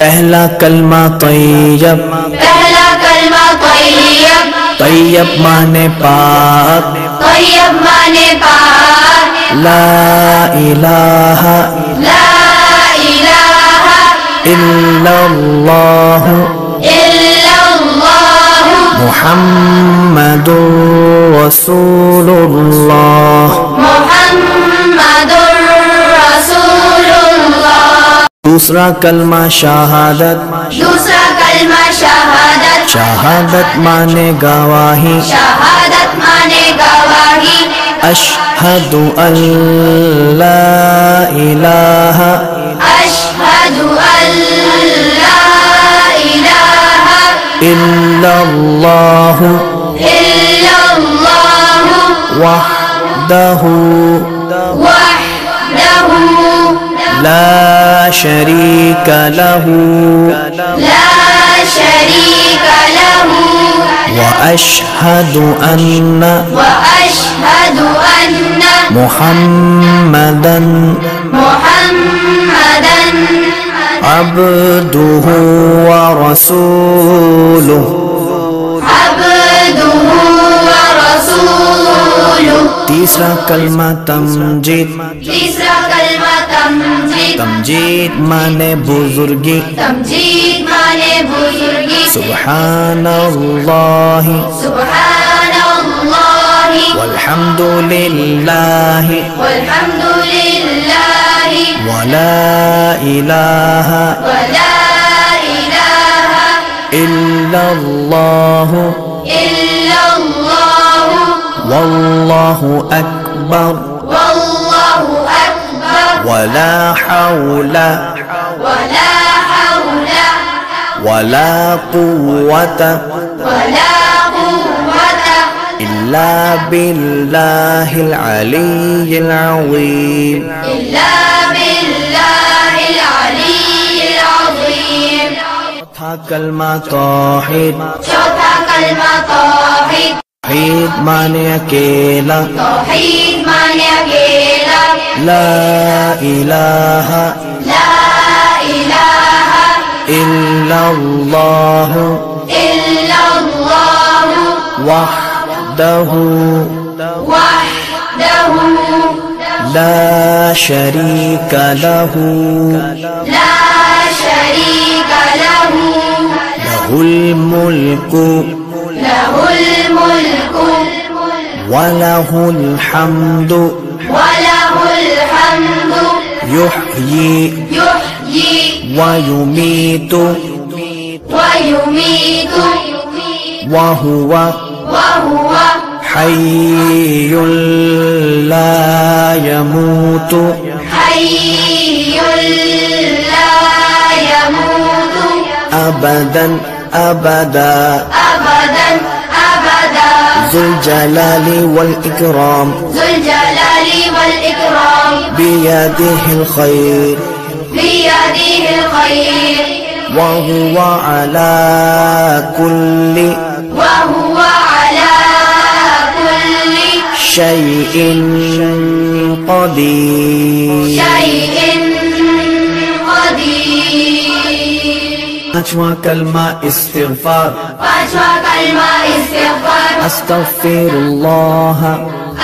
पहला कलमा तैयब, पहला कलमा तैयब, तैयब माने पाक, तैयब माने पाक, ला इलाहा ला इलाहा इल्लल्लाह इल्लल्लाह मुहम्मदुर रसूलुल्लाह। मुहम्मदुर रसूलुल्लाह। दूसरा कलमा शहादत, दूसरा कलमा शहादत, शहादत माने गवाही, शहादत माने गवाही, अशहदु अल्ला इलाहा अशहदु अल्ला इलाहा इल्लल्लाह इल्लल्लाह वहदहु वहदहु ला शरीका लहू ला शरीका लहु व अशहदु अन्ना वअशहदु अन्ना मुहम्मदन मुहम्मदन अब्दुहु व रसूलुहु। अब्दुहु व रसूलुहु। तीसरा कलमा तमजीद, तीसरा कलमा तमजीद, तमजीद माने बुजुर्गी, तमजीद माने बुजुर्गी, सुब्हानल्लाहि सुब्हानल्लाहि वल्हम्दुलिल्लाहि वल्हम्दुलिल्लाहि वला इलाहा वला इलाहा इल्लल्लाहु इल्लल्लाह वल्लाहु अकबर वल्लाहु अकबर वला हौला वला हौला वला कुव्वता वला कुव्वता इल्ला बिल्लाहिल अलिय्यिल अज़ीम। इल्ला बिल्लाहिल अलिय्यिल अज़ीम। चौथा कलमा तौहीद, चौथा कलमा तौहीद, तौहीद माने अकेला, तौहीद माने अकेला, ला इलाहा ला इलाहा इल्लल्लाह इल्लल्लाह वहदहु वहदहु ला शरीका लहू ला शरीका लहु लहुल मुल्कु लहुल मुल्कु वलहुल हम्दु वलहुल हम्दु युह्यी युह्यी वयुमीतु वयुमीतु वहुव वहुव हय्युल ला यमूतु हय्युल ला यमूतु अबदन अबदा अबदन अबदा ज़ुल जलाली वल इकराम ज़ुल जलाली वल इकराम बियदिहिल खैर बियदिहिल खैर वहुव अला कुल्ली वहुव अला कुल्ली शैइन क़दीर। शैइन क़दीर। पांचवा कलमा इस्तिग़फ़ार, पांचवा कलमा इस्तिग़फ़ार, अस्तग़फ़िरुल्लाह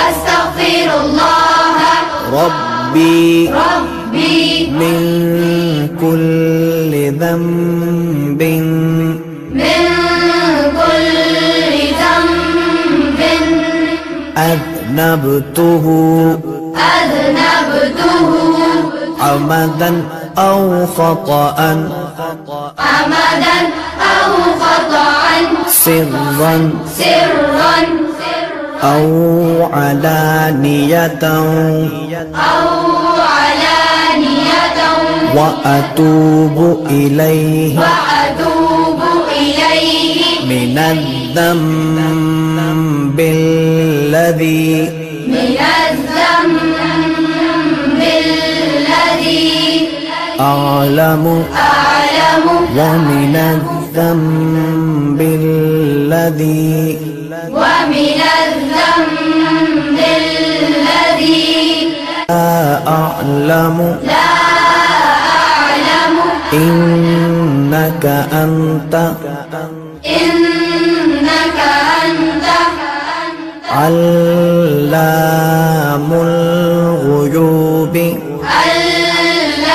अस्तग़फिरुल्लाह रब्बी रब्बी मिन कुल्लि ज़ंबिन मिन कुल्लि ज़ंबिन अज़नबतुहु अज़नबतुहु अमदन औ ख़तअन अमदन औ ख़तअन सिर्रन सिर्रन औ अलानियतन औ अलानियतन व अतूबु इलैहि वअतूबु इलैहि मिनज़्ज़म्बिल्लज़ी मिनज़्ज़म्बिल्लज़ी अअलमु अअलमु व मिनज़्ज़म्बिल्लज़ी वमिनज़्ज़म्बिल्लज़ी ला अअलमु ला अअलमु إنك أنت إنك أنت علام الغيوب علام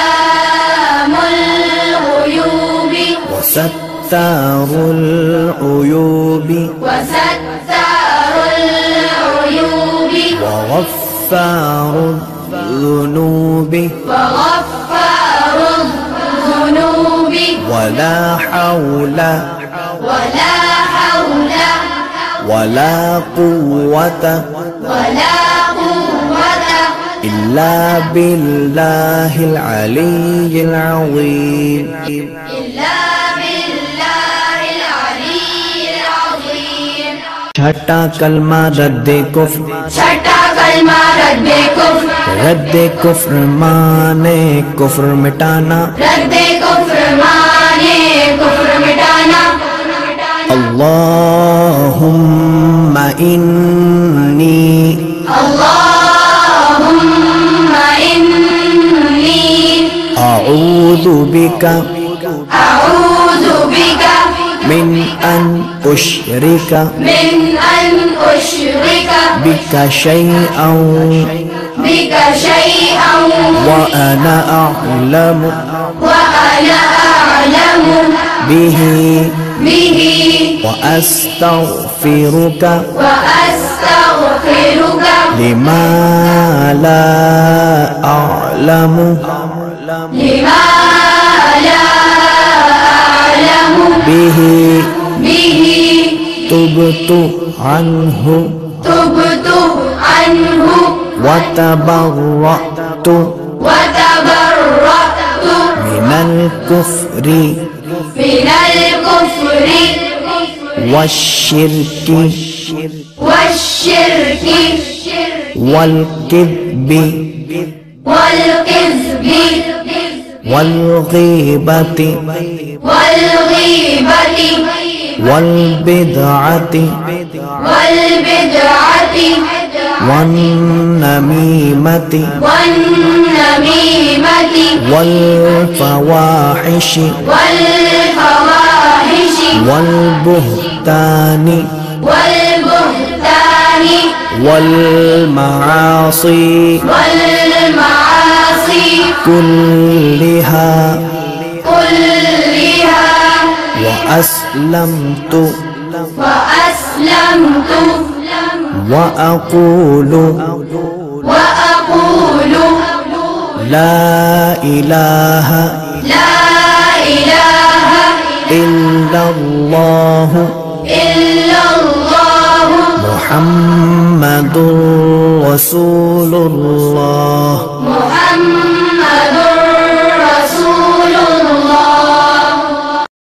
الغيوب وستار العيوب وستار العيوب وغفار الذنوب وغفار الذنوب ولا حول ولا حول ولا قوة ولا قوة إلا بالله العلي العظيم. إلا بالله العلي العظيم. छठा कलमा रद्दे कुफ्र छठा कलमा रद्दे कुफ्र रद्दे कुफ्र माने कुफ्र मिटाना रद्दे कुफ्र माने कुफ्र मिटाना अल्लाहुम्मा इन्नी अल्लाहुम्मा इन्नी अऊज़ु बिका अऊज़ु बिका मिन अन उश्रिका मिन अन उश्रिका बिका शैअन बिका शैअन व अना अअलमु व अना अअलमु बिही बिही व अस्तगफिरुका व अस्तगफिरुका लिमा ला अअलमु लिमा ला अअलमु बिही बिही तुबतु अन्हु तुबतु अन्हु व तबर्रअतु व तबर्रअतु मिनल कुफ्रि मिनल कुफ्रि वश्शिर्कि वश्शिर्कि वल्किज़्बि वल्किज़्बि वल्गीबति वल्गीबति वल्बिदअति वल्बिदअति वन्नमीमति वन्नमीमति वल्फवाहिशि वल्फवाहिशि वल्बुहतानि वल्बुहतानि वल्मआसि वल्मआसि कुल्लिहा कुल्लिहा वअस्लमतु वअस्लमतु वअक़ूलु वअक़ूलु ला इलाहा ला इलाहा इल्लल्लाहु इल्लल्लाहु मुहम्मदुर रसूलुल्लाह मुहम्मदुर